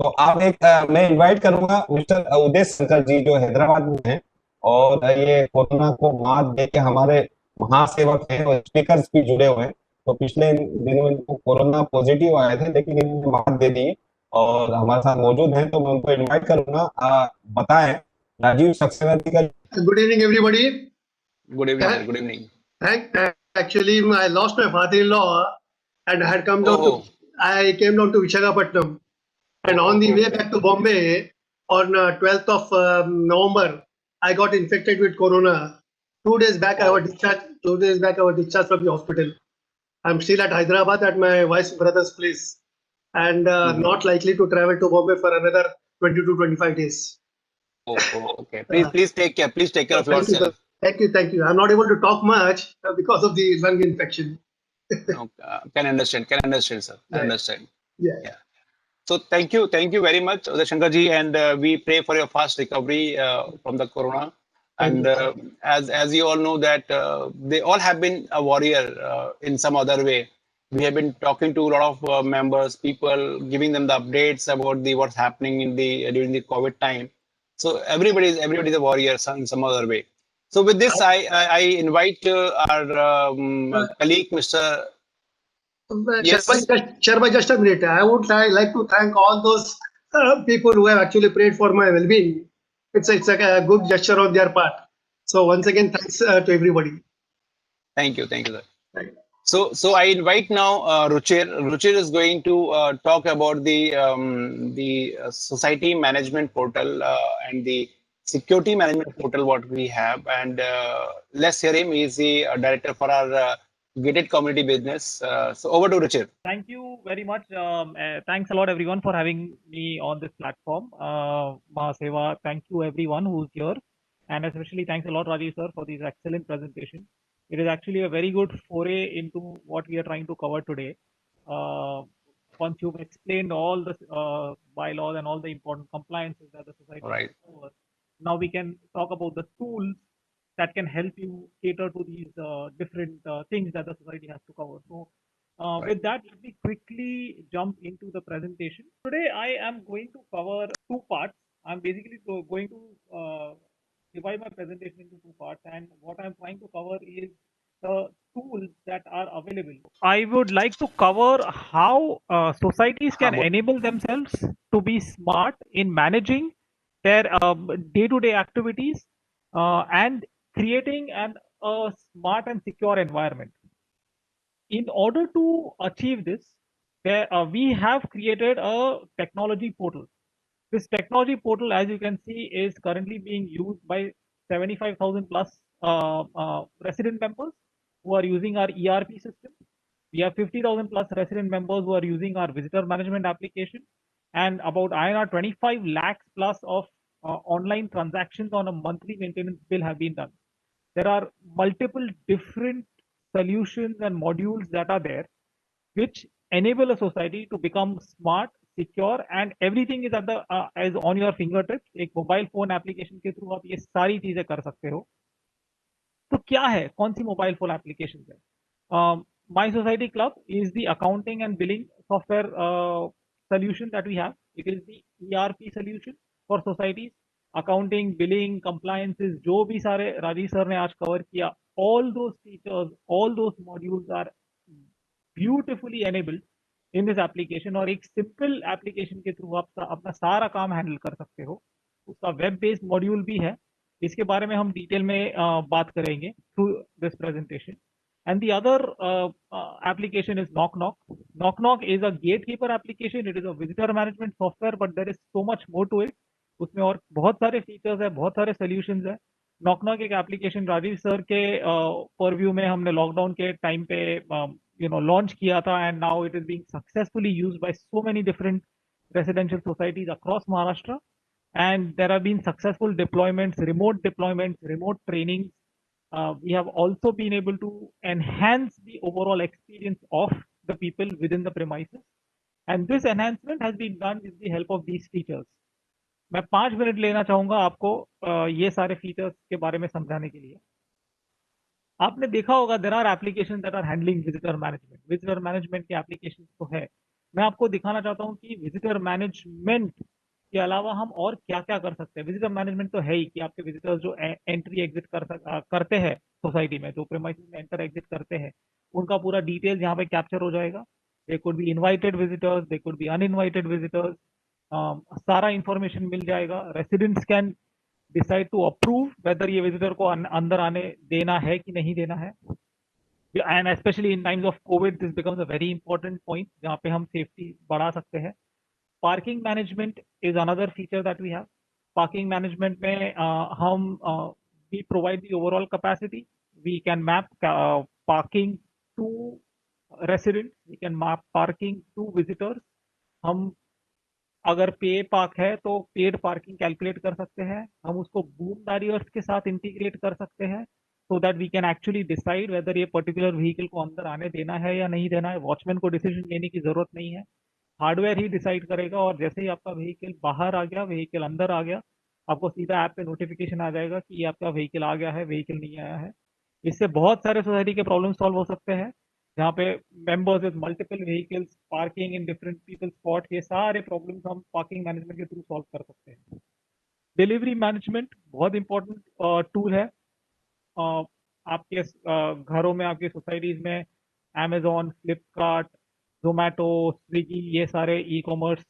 तो आप एक मैं इनवाइट करूंगा मिस्टर उदय शंकर जी जो हैदराबाद में हैं, और ये कोरोना को मात दे के हमारे महासेवक हैं और स्पीकर्स भी जुड़े हुए हैं। तो पिछले दिनों इनको कोरोना पॉजिटिव आए थे, लेकिन इन्होंने मात दे दी और हमारे साथ मौजूद हैं, तो मैं उनको इनवाइट करूंगा। बताएं राजीव सक्सेना जी का। Good evening, everybody. Good evening, sir. Good evening. Actually, I lost my father-in-law and I had come down to. Oh, I came down to Visakhapatnam, and on the way okay. back to Bombay on 12th of November, I got infected with corona. 2 days back, I Oh, was discharged. 2 days back, I was discharged from the hospital. I'm still at Hyderabad at my wife's brother's place, and mhm. not likely to travel to Bombay for another 20 to 25 days. Okay. Uh, Please take care. Please take care of Thank you, sir. yourself. Thank you. I'm not able to talk much because of the lung infection. No, can understand. Can understand, sir. Can Yeah, understand. yeah. Yeah. So thank you very much, Uday Shankar ji, and we pray for your fast recovery from the corona. Thank And you. as you all know that they all have been a warrior in some other way. We have been talking to a lot of members, people, giving them the updates about the what's happening in the during the COVID time. So everybody is a warrior in some other way. So with this, I invite our colleague, Mr. Yes. Sharma, just a minute. I would like to thank all those people who have actually prayed for my well-being. It's a good gesture on their part. So once again, thanks to everybody. Thank you, sir. Right. So I invite now Ruchir. Ruchir is going to talk about the society management portal and the security management portal what we have, and let's hear him. He's the director for our gated community business. So over to Ruchir. Thank you very much. Thanks a lot, everyone, for having me on this platform. Mahaseva, thank you, everyone who's here. And especially thanks a lot, Rajesh sir, for this excellent presentation. It is actually a very good foray into what we are trying to cover today. Uh, Once you've explained all the bylaws and all the important compliances that the society has Right. to cover, now we can talk about the tools that can help you cater to these different things that the society has to cover. So Right. with that, let me quickly jump into the presentation. Today, I am going to cover two parts. I'm basically going to divide my presentation into two parts, and what I'm trying to cover is the tools that are available. I would like to cover how societies can enable themselves to be smart in managing their day-to-day activities and creating a smart and secure environment. In order to achieve this, we have created a technology portal. This technology portal, as you can see, is currently being used by 75,000 plus resident members who are using our ERP system. We have 50,000 plus resident members who are using our visitor management application, and about INR 25 lakhs plus of online transactions on a monthly maintenance bill have been done. There are multiple different solutions and modules that are there which enable a society to become smart, secure, and everything is at the is on your fingertips. एक mobile phone application के through आप ये सारी चीजें कर सकते हो. तो क्या है, कौन सी मोबाइल फोन एप्लीकेशन है? My society club is the accounting and billing software solution that we have. It is the ERP solution for societies. Accounting, billing, compliances, जो भी सारे राजीव सर ने आज कवर किया, all those features, all those modules are beautifully enabled in this application. और एक simple application के through आप अपना सारा काम हैंडल कर सकते हो. उसका वेब बेस्ड मॉड्यूल भी है, इसके बारे में हम डिटेल में बात करेंगे through this presentation. And the other application is Knock Knock. Knock Knock is a gatekeeper application. It is a visitor management software, but there is so much more to it. उसमें और बहुत सारे features है, बहुत सारे solutions है. Knock knock एक application Rajiv sir के परव्यू में हमने लॉकडाउन के टाइम पे लॉन्च किया था, and now it is being successfully used by so many different residential societies across Maharashtra, and there have been successful deployments, remote trainings. We have also been able to enhance the overall experience of the people within the premises, and this enhancement has been done with the help of these features. मैं 5 minute लेना चाहूंगा आपको ये सारे features के बारे में समझाने के लिए. आपने देखा होगा there are application that are handling visitor management. Visitor management के एप्लीकेशन तो है, मैं आपको दिखाना चाहता हूँ कि विजिटर मैनेजमेंट के अलावा हम और क्या क्या कर सकते हैं। विजिटर मैनेजमेंट तो है ही कि आपके विजिटर्स जो एंट्री एग्जिट करते हैं सोसाइटी में, जो प्रेमाइसेस में एंटर एग्जिट करते हैं, उनका पूरा डिटेल यहाँ पे कैप्चर हो जाएगा। They could be invited visitors, they could be uninvited visitors, सारा इंफॉर्मेशन मिल जाएगा। Residents can decide to approve whether ये विजिटर को अंदर आने देना है कि नहीं देना है। And specially in times of Covid this becomes a very important point जहाँ पे हम सेफ्टी बढ़ा सकते हैं। Parking management is another feature that we have. Parking management में हम we provide the overall capacity. We can map parking to residents, we can map parking to visitors. हम अगर पे पार्क है तो पेड पार्किंग कैलकुलेट कर सकते हैं, हम उसको बूम बैरियर्स के साथ इंटीग्रेट कर सकते हैं, so that we can actually decide whether ये पर्टिकुलर व्हीकल को अंदर आने देना है या नहीं देना है। वॉचमैन को डिसीजन लेने की जरूरत नहीं है, हार्डवेयर ही डिसाइड करेगा। और जैसे ही आपका व्हीकल बाहर आ गया, व्हीकल अंदर आ गया, आपको सीधा ऐप पे नोटिफिकेशन आ जाएगा कि ये आपका व्हीकल आ गया है, व्हीकल नहीं आया है। इससे बहुत सारे सोसाइटी के प्रॉब्लम सॉल्व हो सकते हैं, जहाँ पे members with multiple vehicles parking in different people spot, ये सारे प्रॉब्लम्स हम पार्किंग मैनेजमेंट के थ्रू सॉल्व कर सकते हैं। डिलीवरी मैनेजमेंट बहुत इंपॉर्टेंट टूल है। आपके घरों में, आपकी सोसाइटीज में अमेजोन, फ्लिपकार्ट, जोमेटो, स्विगी, ये सारे ई कॉमर्स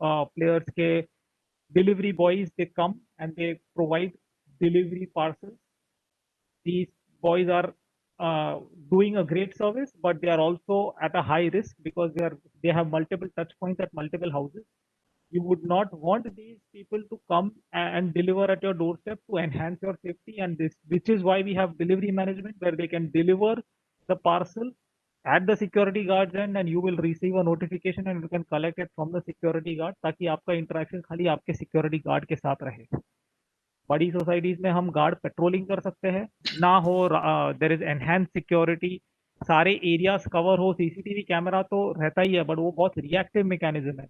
प्लेयर्स के delivery boys they come and they provide delivery parcels. These boys are doing a great service, but they are also at a high risk because they have multiple touch points at multiple houses. You would not want these people to come and deliver at your doorstep to enhance your safety, and this, which is why we have delivery management, where they can deliver the parcel at the security guard's end, and you will receive a notification and you can collect it from the security guard, ताकि आपका interaction खाली आपके security guard के साथ रहे। बड़ी societies में हम गार्ड पेट्रोलिंग कर सकते हैं, ना हो देर इज एनहेंस सिक्योरिटी, सारे एरियाज कवर हो। सीसीटीवी कैमरा तो रहता ही है, बट वो बहुत रिएक्टिव मैकेनिज्म है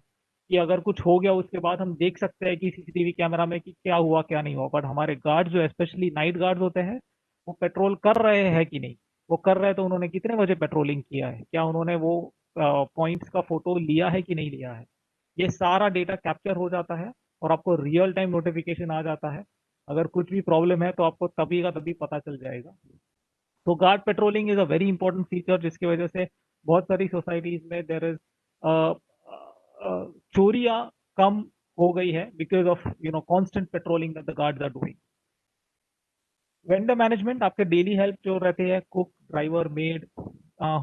कि अगर कुछ हो गया उसके बाद हम देख सकते हैं कि सीसीटीवी कैमरा में कि क्या हुआ क्या नहीं हुआ। बट हमारे गार्ड जो स्पेशली नाइट गार्ड होते हैं, वो पेट्रोल कर रहे हैं कि नहीं, वो कर रहे हैं तो उन्होंने कितने बजे पेट्रोलिंग किया है, क्या उन्होंने वो पॉइंट्स का फोटो लिया है कि नहीं लिया है। ये सारा डेटा कैप्चर हो जाता है और आपको रियल टाइम नोटिफिकेशन आ जाता है। अगर कुछ भी प्रॉब्लम है तो आपको तभी का तभी पता चल जाएगा। तो guard patrolling is a very important feature, जिसकी वजह से बहुत सारी सोसाइटीज में देर इज चोरियां कम हो गई है because of constant patrolling that the guards are doing. Vendor management, आपके डेली हेल्प जो रहते हैं, cook, driver, maid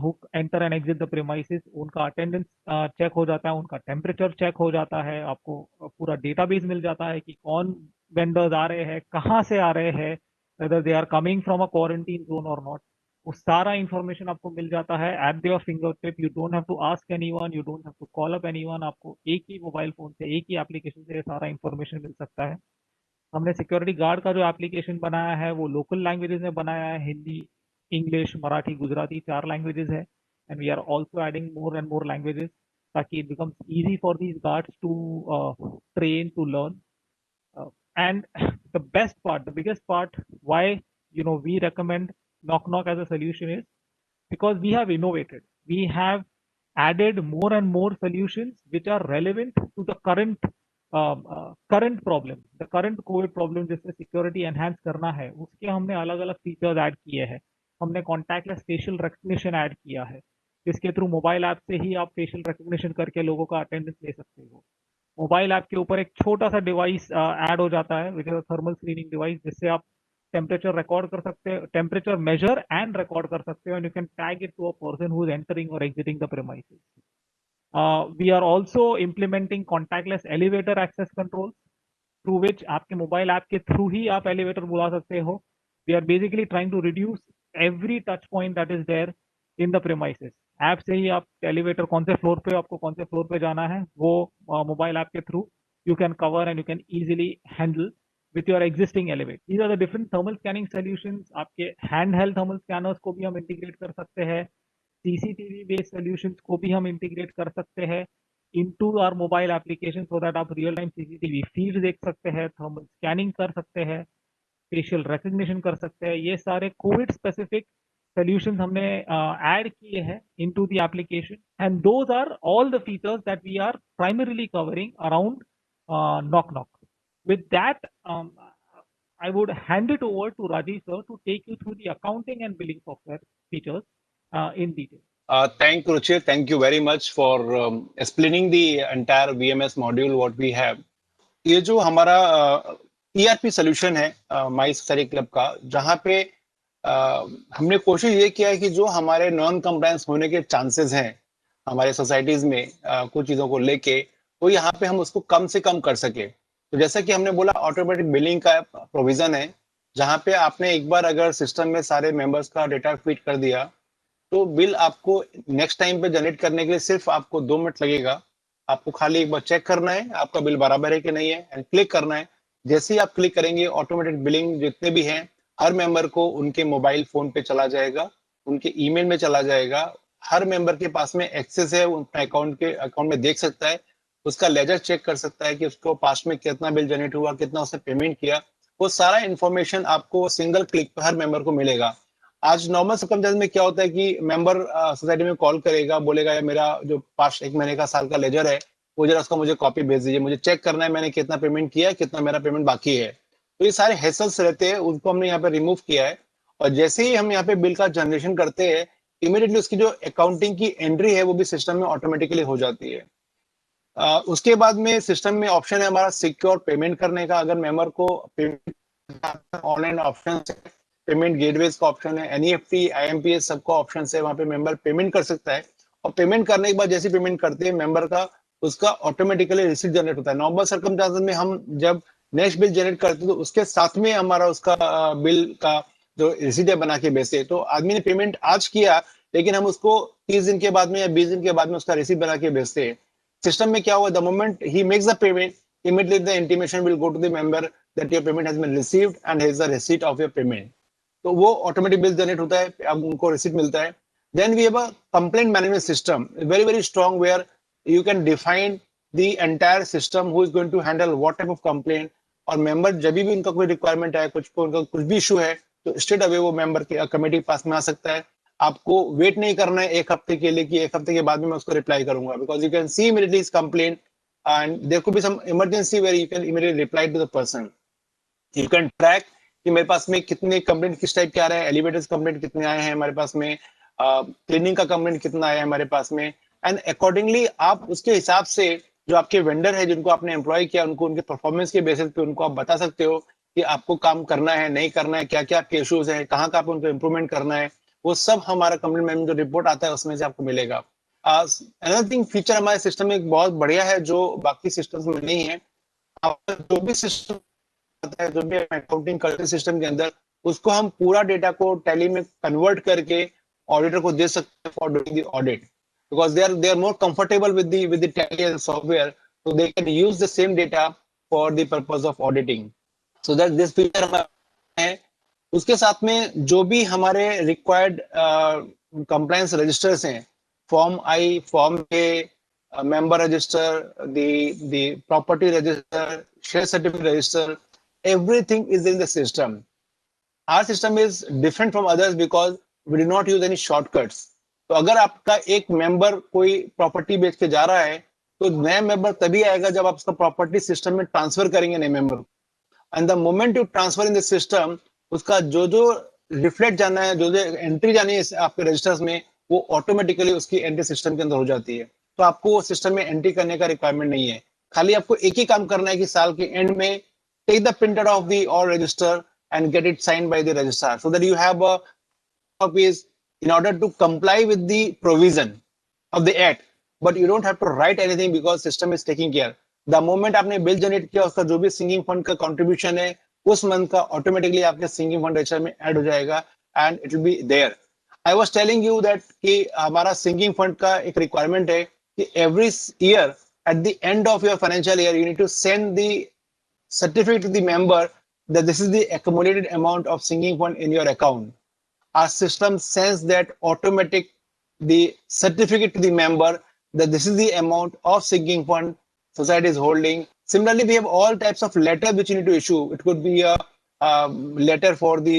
who enter and exit the premises, उनका अटेंडेंस चेक हो जाता है, उनका टेम्परेचर चेक हो जाता है, आपको पूरा डेटाबेस मिल जाता है कि कौन वेंडर्स आ रहे हैं, कहाँ से आ रहे हैं, whether they are coming from a quarantine zone और नॉट। वो सारा इंफॉर्मेशन आपको मिल जाता है at your finger tip. You don't have to ask anyone, you don't have to call up anyone, आपको एक ही मोबाइल फोन से, एक ही एप्लीकेशन से सारा इंफॉर्मेशन मिल सकता है। हमने सिक्योरिटी गार्ड का जो एप्लीकेशन बनाया है वो लोकल लैंग्वेजेस में बनाया है, हिंदी, इंग्लिश, मराठी, गुजराती, 4 लैंग्वेजेस है, and we are also adding more and more languages ताकि it becomes easy for these guards to train, to learn. And the best part, the biggest part, why we recommend Knock Knock as a solution is because we have innovated. We have added more and more solutions which are relevant to the current problem, the current COVID problem, जिससे security enhance करना है, उसके हमने अलग अलग features add किए हैं। हमने कॉन्टैक्टलेस फेशियल रिकग्निशन ऐड किया है, जिसके थ्रू मोबाइल ऐप से ही आप फेशियल रिकग्निशन करके लोगों का अटेंडेंस ले सकते हो। मोबाइल ऐप के ऊपर एक छोटा सा डिवाइस ऐड हो जाता है which is a thermal screening device, जिससे आप टेम्परेचर रिकॉर्ड कर सकते हो, टेम्परेचर मेजर एंड रिकॉर्ड कर सकते हो, and you can tag it to a person who is entering और exiting the premises. We are also implementing contactless elevator access control, through which आपके मोबाइल ऐप के through ही आप elevator बुला सकते हो। We are basically trying to reduce every touch point that is there in the premises. App से ही आप एलिवेटर कौन से फ्लोर पे, आपको कौन से फ्लोर पे जाना है, वो मोबाइल ऐप के through you can cover and you can easily handle with your existing elevator. These are the different thermal scanning solutions. आपके हैंड हेल्ड थर्मल स्कैनर्स को भी हम इंटीग्रेट कर सकते हैं, सीसीटीवी बेस्ड सॉल्यूशंस को भी हम इंटीग्रेट कर सकते हैं into our mobile application, so that आप रियल टाइम सीसीटीवी फीड देख सकते हैं, थर्मल स्कैनिंग कर सकते हैं, फेशियल रिकग्निशन कर सकते हैं। ये सारे कोविड स्पेसिफिक solutions हमने add किए हैं into the application, and those are all the features that we are primarily covering around Knock Knock. With that, I would hand it over to Rajesh sir to take you through the accounting and billing software features in detail. Thank you, Ruchir. Thank you very much for explaining the entire VMS module what we have. ये जो हमारा ERP solution है my society club का, जहाँ पे हमने कोशिश ये किया है कि जो हमारे नॉन कंप्लायंस होने के चांसेस हैं हमारे सोसाइटीज में कुछ चीजों को लेके, वो यहाँ पे हम उसको कम से कम कर सके। तो जैसा कि हमने बोला, ऑटोमेटिक बिलिंग का प्रोविजन है, जहाँ पे आपने एक बार अगर सिस्टम में सारे मेंबर्स का डेटा फीड कर दिया, तो बिल आपको नेक्स्ट टाइम पे जनरेट करने के लिए सिर्फ आपको 2 मिनट लगेगा। आपको खाली एक बार चेक करना है आपका बिल बराबर है कि नहीं है, एंड क्लिक करना है। जैसे ही आप क्लिक करेंगे, ऑटोमेटिक बिलिंग जितने भी हैं हर मेंबर को उनके मोबाइल फोन पे चला जाएगा, उनके ईमेल में चला जाएगा। हर मेंबर के पास में एक्सेस है, अपने अकाउंट में देख सकता है, उसका लेजर चेक कर सकता है कि उसको पास्ट में कितना बिल जनरेट हुआ, कितना उसने पेमेंट किया। वो सारा इन्फॉर्मेशन आपको सिंगल क्लिक पर हर मेंबर को मिलेगा। आज नॉर्मल सर्कमस्टेंस में क्या होता है कि मेंबर सोसाइटी में कॉल करेगा, बोलेगा यार मेरा जो पास्ट 1 महीने का साल का लेजर है वो जरा उसका मुझे कॉपी भेज दीजिए, मुझे चेक करना है मैंने कितना पेमेंट किया है, कितना मेरा पेमेंट बाकी है। तो ये सारे हैसल्स रहते हैं, उनको हमने यहाँ पे रिमूव किया है। और जैसे ही हम यहाँ पे बिल का जनरेशन करते हैं, इमीडिएटली उसकी जो अकाउंटिंग की एंट्री है वो भी सिस्टम में ऑटोमेटिकली हो जाती है। उसके बाद में सिस्टम में ऑप्शन है हमारा सिक्योर पेमेंट करने का। अगर मेंबर को पेमेंट ऑनलाइन ऑप्शन है, पेमेंट गेटवेज का ऑप्शन है, एनईएफटी, आईएमपीएस सबका ऑप्शन है, वहां पे मेंबर पेमेंट कर सकता है। और पेमेंट करने के बाद जैसे पेमेंट करते हैं मेंबर का, उसका ऑटोमेटिकली रिसीट जनरेट होता है। नॉर्मल सर्कमस्टेंसेस में हम जब नेक्स्ट बिल जनरेट करते तो उसके साथ में हमारा उसका बिल का जो रिसीट है बना के भेजते। तो आदमी ने पेमेंट आज किया, लेकिन हम उसको 30 दिन के बाद में या 20 दिन के बाद में उसका रिसीट बना के भेजते हैं। सिस्टम में क्या हुआ, the moment he makes the payment, immediately the intimation will go to the member that your payment has been received and here's the receipt of your payment. तो वो ऑटोमेटिक बिल जनरेट होता है, अब उनको receipt मिलता है। Then we have a complaint management system, very very strong, where you can define the entire system who is going to handle what type of complaint. और member जब भी उनका कोई रिक्वायरमेंट है, उनका कुछ भी इशू है, तो स्ट्रेट अवे वो मेंबर के कमेटी के पास में आ सकता है। आपको वेट नहीं करना है 1 हफ्ते के लिए कि 1 हफ्ते के बाद में मैं उसको रिप्लाई करूंगा, because you can see immediately his complaint and there could be some emergency where you can immediately reply to the person. You can track कि मेरे पास में कितने कंप्लेंट किस टाइप के आ रहे हैं, एलिवेटर्स कंप्लेंट कितने आए हैं हमारे पास में, क्लीनिंग का कंप्लेंट कितना आया है हमारे पास में, एंड अकॉर्डिंगली आप उसके हिसाब से जो आपके वेंडर है जिनको आपने एम्प्लॉय किया, उनको उनके परफॉर्मेंस के बेसिस पे उनको आप बता सकते हो कि आपको काम करना है नहीं करना है, क्या क्या आपके इश्यूज हैं, कहाँ का आपको उनको इम्प्रूवमेंट करना है। वो सब हमारा कंप्लेंट मैनेजमेंट जो रिपोर्ट आता है उसमें से आपको मिलेगा। अनदर थिंग फीचर हमारे सिस्टम में बहुत बढ़िया है जो बाकी सिस्टम्स में नहीं है। जो भी सिस्टम आता है, जो भी अकाउंटिंग करते सिस्टम के अंदर, उसको हम पूरा डेटा को टैली में कन्वर्ट करके ऑडिटर को दे सकते हैं for doing the audit, because they are more comfortable with the Tally and software, so they can use the same data for the purpose of auditing. So that this feature हमारा है। उसके साथ में जो भी हमारे रिक्वायर्ड कंप्लायंस रजिस्टर्स हैं, form I, form A, member register, the property register, share certificate register, everything is in the system. Our system is different from others because we do not use any shortcuts. तो अगर आपका एक member कोई property बेच के जा रहा है, तो नया मेंबर तभी आएगा जब आप उसका प्रॉपर्टी सिस्टम में ट्रांसफर करेंगे नए मेंबर को। And the moment you transfer in the system, उसका जो जो रिफ्लेक्ट जाना है, जो जो एंट्री जानी है आपके रजिस्टर्स में, वो ऑटोमेटिकली उसकी एंट्री सिस्टम के अंदर हो जाती है। तो आपको सिस्टम में एंट्री करने का रिक्वायरमेंट नहीं है। खाली आपको एक ही काम करना है कि साल के एंड में take the printer of the all register and get it signed by the registrar, so that you have a copies in order to comply with the provision of the act, but you don't have to write anything because system is taking care. The moment आपने bill generate किया, उसका जो भी singing fund का contribution है उस month का automatically आपके सिंगिंग फंड रजिस्टर में ऐड हो जाएगा and it will be there. I was telling you that कि हमारा सिंगिंग फंड का एक रिक्वायरमेंट है कि every year at the end of your financial year you need to send the certificate to the member that this is the accumulated amount of sinking fund in your account. Our system sends that automatic the certificate to the member that this is the amount of sinking fund society is holding. Similarly, we have all types of letters which you need to issue. It could be a letter for the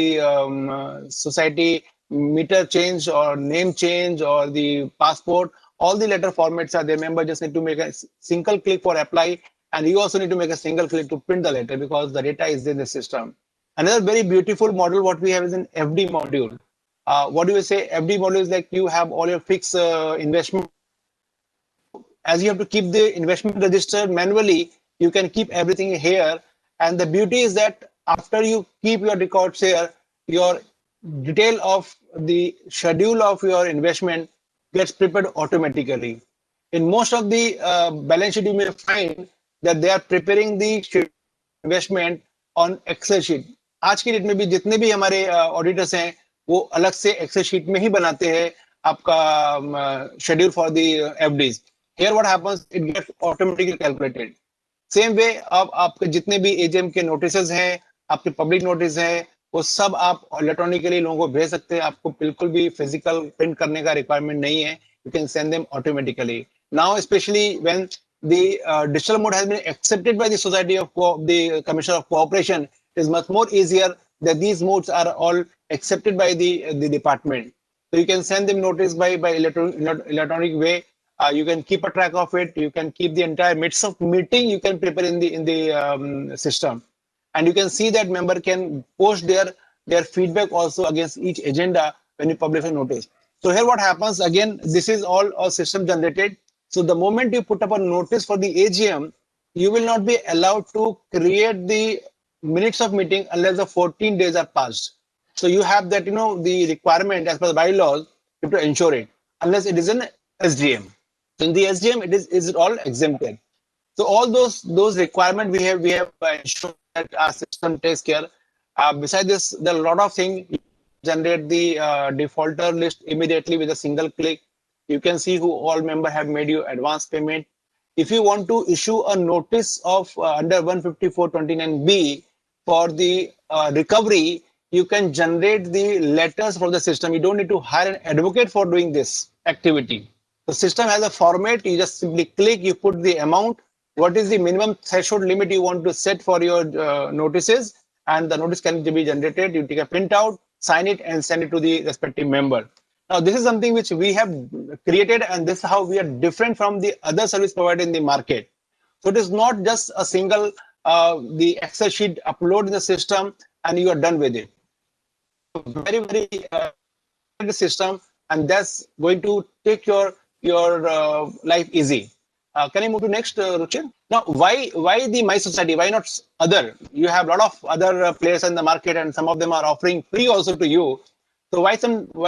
society meter change or name change or the passport, all the letter formats are there. Member just need to make a single click for apply, and you also need to make a single click to print the letter because the data is in the system. Another very beautiful model what we have is an FD module. What do you say? FD module is like you have all your fixed investment. As you have to keep the investment register manually, you can keep everything here. And the beauty is that after you keep your records here, your detail of the schedule of your investment gets prepared automatically. In most of the balance sheet, you may find that they are preparing the investment on Excel sheet. आज की date में भी जितने भी हमारे auditors हैं वो अलग से एक्सेल शीट में ही बनाते हैं आपका schedule for the FDs. Here what happens, it gets automatically calculated. Same way अब आपके जितने भी एजीएम के नोटिसेस हैं, आपके पब्लिक नोटिस हैं, वो सब आप इलेक्ट्रॉनिकली लोगों को भेज सकते हैं. आपको बिल्कुल भी फिजिकल प्रिंट करने का रिक्वायरमेंट नहीं है. You can send them automatically. Now, especially when the digital mode has been accepted by the Society of the Commission of Cooperation, it is much more easier that these modes are all accepted by the department. So you can send them notice by electronic way. You can keep a track of it. You can keep the entire midst of meeting. You can prepare in the system, and you can see that member can post their feedback also against each agenda when you publish a notice. So here what happens again, this is all system generated. So the moment you put up a notice for the AGM, you will not be allowed to create the minutes of meeting unless the 14 days are passed. So you have that, the requirement as per the bylaws, you have to ensure it unless it is an SGM. So in the SGM, it is all exempted. So all those requirements we have ensured that our system takes care. Besides this, there are a lot of things. Generate the defaulter list immediately with a single click. You can see who all members have made you advance payment. If you want to issue a notice of under 154.29B for the recovery, you can generate the letters from the system. You don't need to hire an advocate for doing this activity. The system has a format. You just simply click, you put the amount, what is the minimum threshold limit you want to set for your notices, and the notice can be generated. You take a printout, sign it, and send it to the respective member. Now, this is something which we have created, and this is how we are different from the other service provider in the market. So it is not just a single the Excel sheet upload in the system and you are done with it. Very, very the system, and that's going to take your life easy. Can I move to next, Ruchir? Now, why the My Society? Why not other? You have a lot of other players in the market, and some of them are offering free also to you. So why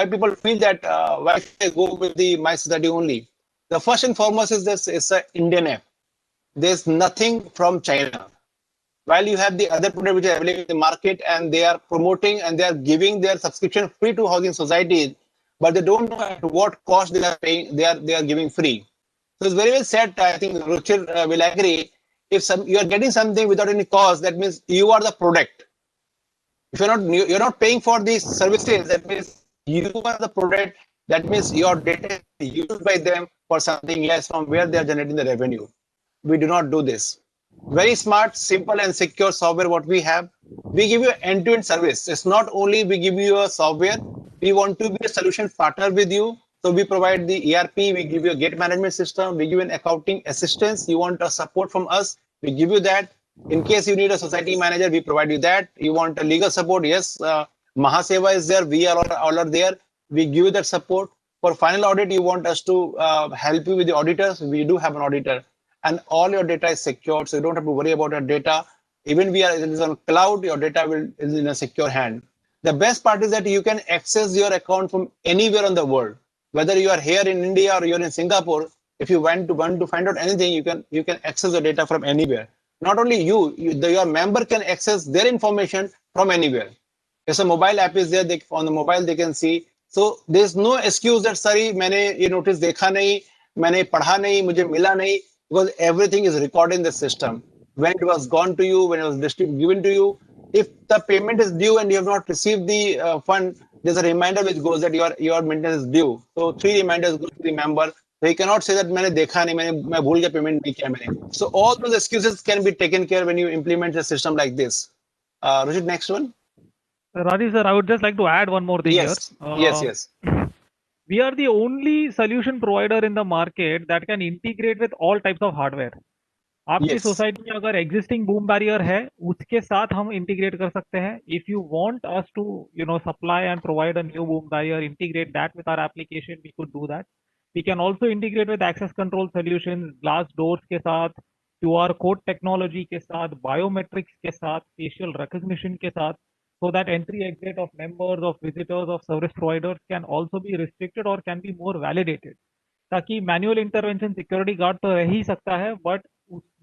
people feel that why should they go with the My Society only? The first and foremost is this: it's an Indian app. There's nothing from China. While you have the other product which are available in the market, and they are promoting and they are giving their subscription free to housing societies, but they don't know at what cost they are paying. They are giving free. So it's very well said. I think Ruchir will agree. If you are getting something without any cost, that means you are the product. If you're not paying for these services, that means you are the product. That means your data is used by them for something less from where they are generating the revenue. We do not do this. Very smart, simple, and secure software. What we have, we give you end-to-end service. It's not only we give you a software. We want to be a solution partner with you. So we provide the ERP, we give you a gate management system, we give you an accounting assistance. You want a support from us, we give you that. In case you need a society manager, we provide you that. You want a legal support, yes, Mahaseva is there, we are all there. We give you that support. For final audit, you want us to help you with the auditors, we do have an auditor. And all your data is secured, so you don't have to worry about your data. Even it is on cloud, your data is in a secure hand. The best part is that you can access your account from anywhere in the world. Whether you are here in India or you're in Singapore, if you want to find out anything, you can access the data from anywhere. Not only your member can access their information from anywhere. If a mobile app is there, on the mobile they can see. So there's no excuse that sorry, मैंने ये notice देखा नहीं, मैंने पढ़ा नहीं, मुझे मिला नहीं, because everything is recorded in the system. When it was gone to you, when it was given to you, if the payment is due and you have not received the fund, there's a reminder which goes that your maintenance is due. So 3 reminders go to the member. So he cannot say that मैंने देखा नहीं, मैं भूल गया payment नहीं किया मैंने. So all those excuses can be taken care when you implement a system like this. Ruchir, next one. Rajesh sir, I would just like to add one more thing Yes, here. yes. We are the only solution provider in the market that can integrate with all types of hardware. आपकी Yes. Society में अगर existing boom barrier है उसके साथ हम integrate कर सकते हैं. If you want us to supply and provide a new boom barrier, integrate that with our application, we could do that. We can also integrate with access control solutions, glass doors के साथ, QR code technology के साथ, biometrics के साथ, facial recognition के साथ, so that entry exit of members, of visitors, of service providers can also be restricted or can be more validated. ताकि manual intervention security guard तो रह ही सकता है, बट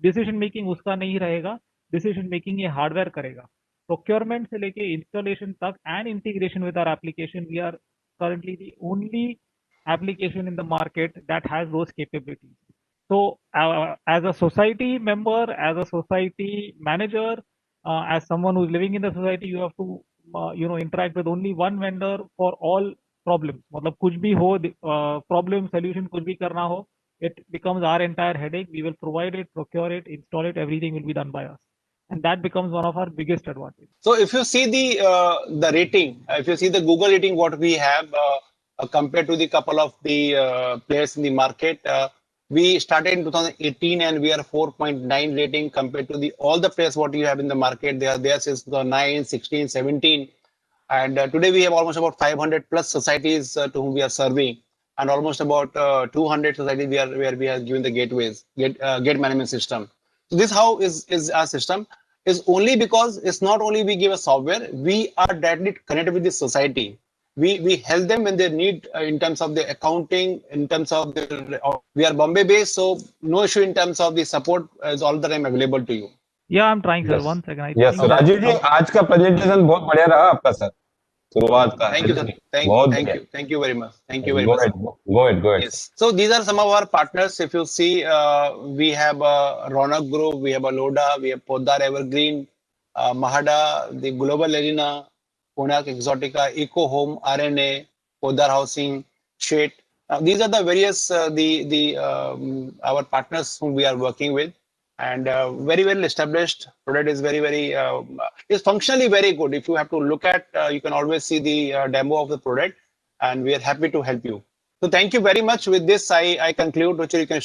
डिसीजन मेकिंग उसका नहीं रहेगा. डिसीजन मेकिंग ये हार्डवेयर करेगा. प्रोक्योरमेंट से लेके इंस्टॉलेशन तक and integration with our application, we are currently the only application in the market that has those capabilities. So as a society member, as a society manager, as someone who is living in the society, you have to interact with only one vendor for all problems. मतलब कुछ भी हो, problem solution कुछ भी करना हो, it becomes our entire headache. We will provide it, procure it, install it, everything will be done by us, and that becomes one of our biggest advantage. So if you see the rating, if you see the Google rating, what we have compared to the couple of the players in the market, we started in 2018 and we are 4.9 rating compared to the all the players what you have in the market. They are there since 2009, 16, 17, and today we have almost about 500 plus societies to whom we are serving, and almost about 200 societies where we are giving the gateways, gate management system. So this how is our system. Is only because it's not only we give a software, we are directly connected with the society. We help them when they need in terms of the accounting, in terms of the we are Bombay based, so no issue in terms of the support is all the time available to you. Yeah, I'm trying, sir. Yes. One second. I yes think Rajeev ji, आज का presentation बहुत बढ़िया रहा आपका sir. शुरुआत का Thank you, sir. Thank you very much. Thank you very Go much. ahead, go ahead. Yes. So these are some of our partners. If you see, we have Ronak Group, we have Aloda, we have Poddar Evergreen, Mahada, the Global Arena, Konak Exotica, Eco Home, RNA, Poddar Housing, Shade. These are the various our partners whom we are working with, and very well established. Product is very is functionally very good. If you have to look at, you can always see the demo of the product, and we are happy to help you. So thank you very much. With this, I conclude. Ruchir, you can